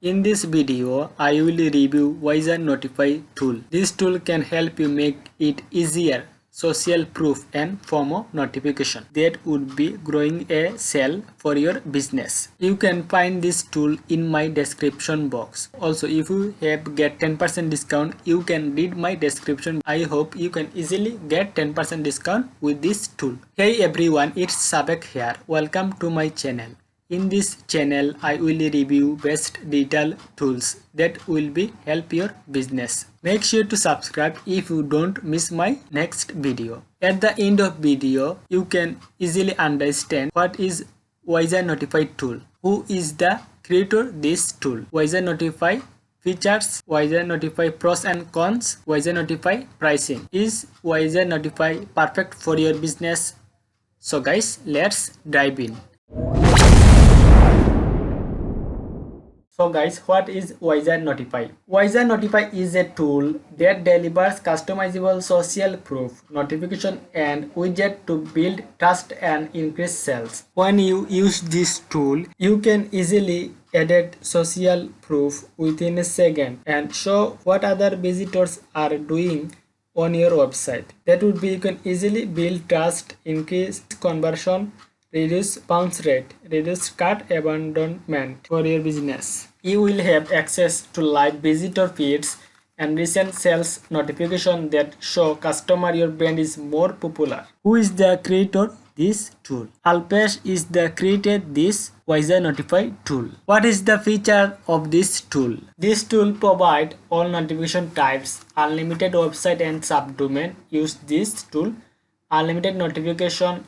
In this video, I will review WiserNotify Tool. This tool can help you make it easier social proof and FOMO notification that would be growing a sale for your business. You can find this tool in my description box. Also, if you have get 10% discount, you can read my description. I hope you can easily get 10% discount with this tool. Hey everyone, it's Sabek here. Welcome to my channel. In this channel, I will review best digital tools that will be help your business. Make sure to subscribe if you don't miss my next video. At the end of video, you can easily understand what is WiserNotify tool. Who is the creator this tool? WiserNotify features, WiserNotify pros and cons, WiserNotify pricing. Is WiserNotify perfect for your business? So guys, let's dive in. So guys, what is WiserNotify? WiserNotify is a tool that delivers customizable social proof, notification and widget to build trust and increase sales. When you use this tool, you can easily edit social proof within a second and show what other visitors are doing on your website. That would be, you can easily build trust, increase conversion, reduce bounce rate, reduce cart abandonment for your business. You will have access to live visitor feeds and recent sales notifications that show customer your brand is more popular. Who is the creator this tool? Alpesh is the created this WiserNotify tool. What is the feature of this tool? This tool provides all notification types, unlimited website and subdomain. Use this tool. Unlimited notification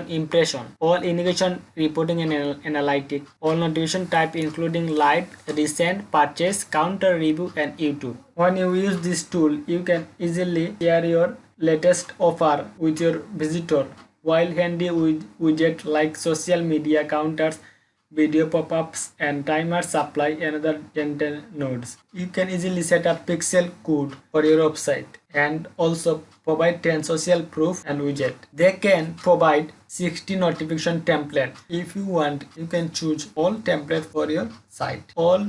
impression, all integration reporting and analytics, all notification type including live, recent, purchase, counter, review and YouTube. When you use this tool, you can easily share your latest offer with your visitor, while handy widget like social media counters, video pop-ups and timer supply another gentle nodes. You can easily set up pixel code for your website and also provide 10 social proof and widget. They can provide 60 notification template. If you want, you can choose all templates for your site. All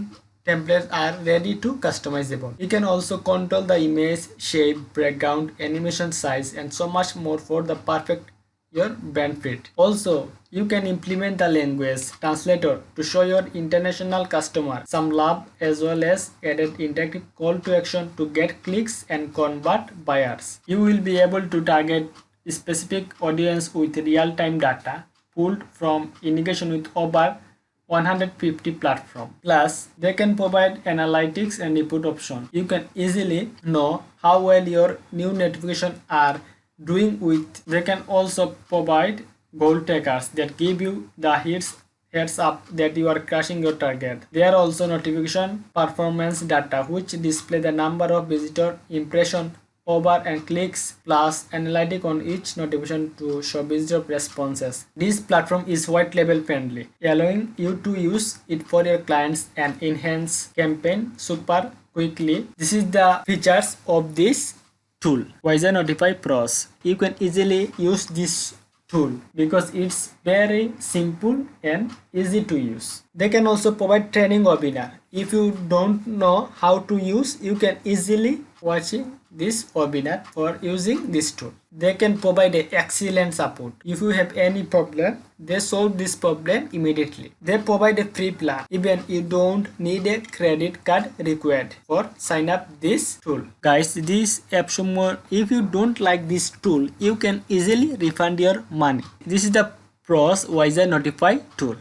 templates are ready to customizable. You can also control the image, shape, background, animation size and so much more for the perfect your brand fit. Also, you can implement the language translator to show your international customer some love, as well as added interactive call to action to get clicks and convert buyers. You will be able to target specific audience with real-time data pulled from integration with over 150 platforms. Plus, they can provide analytics and report option. You can easily know how well your new notifications are doing with. They can also provide goal trackers that give you the heads up that you are crushing your target. There are also notification performance data which display the number of visitor impression over and clicks plus analytic on each notification to show visitor responses. This platform is white label friendly, allowing you to use it for your clients and enhance campaign super quickly. This is the features of this tool. WiserNotify Pros. You can easily use this tool because it's very simple and easy to use. They can also provide training webinar. If you don't know how to use, you can easily watching this webinar for using this tool. They can provide a excellent support. If you have any problem, they solve this problem immediately. They provide a free plan. Even you don't need a credit card required for sign up this tool. Guys, this Appsumo, if you don't like this tool, you can easily refund your money. This is the pros WiserNotify tool.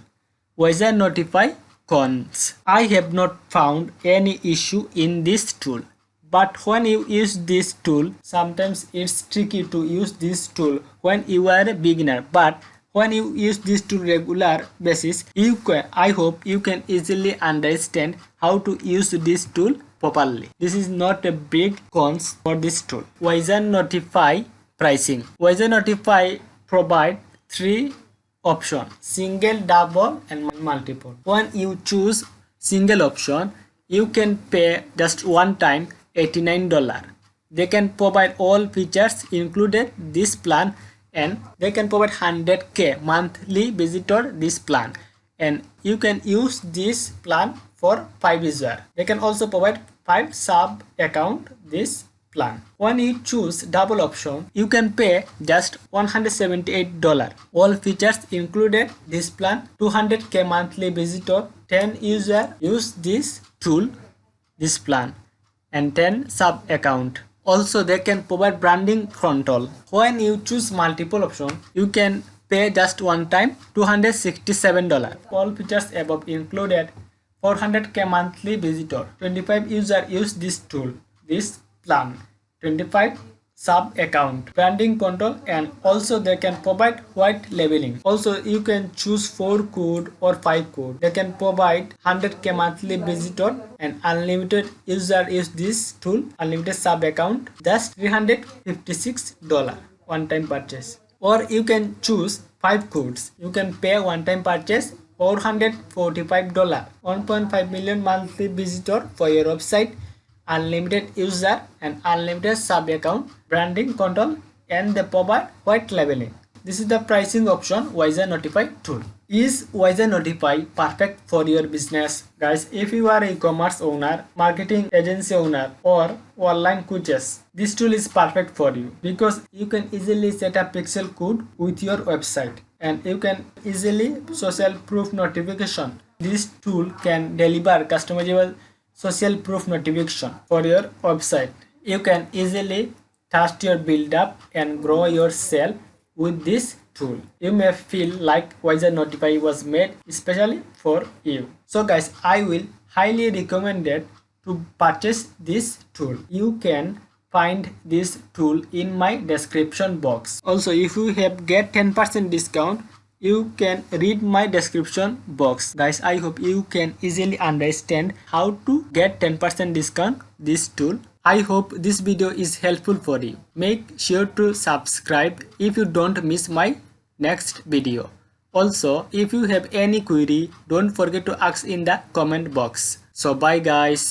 WiserNotify cons. I have not found any issue in this tool. But when you use this tool, sometimes it's tricky to use this tool when you are a beginner. But when you use this tool regular basis, I hope you can easily understand how to use this tool properly. This is not a big cons for this tool. WiserNotify pricing. WiserNotify provide 3 options: single, double and multiple. When you choose single option, you can pay just one time $89. They can provide all features included this plan and they can provide 100k monthly visitor this plan, and you can use this plan for 5 users. They can also provide 5 sub account this plan. When you choose double option, you can pay just $178. All features included this plan: 200k monthly visitor, 10 users use this tool, this plan, and 10 sub account. Also, they can provide branding control. When you choose multiple option, you can pay just one time $267. All features above included: 400k monthly visitor, 25 users use this tool, this plan, 25 sub account, branding control, and also they can provide white labeling. Also, you can choose 4 code or 5 code. They can provide 100k monthly visitor and unlimited user use this tool, unlimited sub account, just $356 one time purchase. Or you can choose 5 codes. You can pay one time purchase $445, 1.5 million monthly visitor for your website, unlimited user and unlimited sub account, branding control, and they provide white labeling. This is the pricing option WiserNotify tool. Is WiserNotify perfect for your business? Guys, if you are an e-commerce owner, marketing agency owner, or online coaches, this tool is perfect for you because you can easily set up pixel code with your website and you can easily social proof notification. This tool can deliver customizable social proof notification for your website. You can easily test your build up and grow your sale with this tool. You may feel like WiserNotify was made especially for you. So guys, I will highly recommend it to purchase this tool. You can find this tool in my description box. Also, if you have get 10% discount, you can read my description box. Guys, I hope you can easily understand how to get 10% discount this tool. I hope this video is helpful for you. Make sure to subscribe if you don't miss my next video. Also, if you have any query, don't forget to ask in the comment box. So bye guys.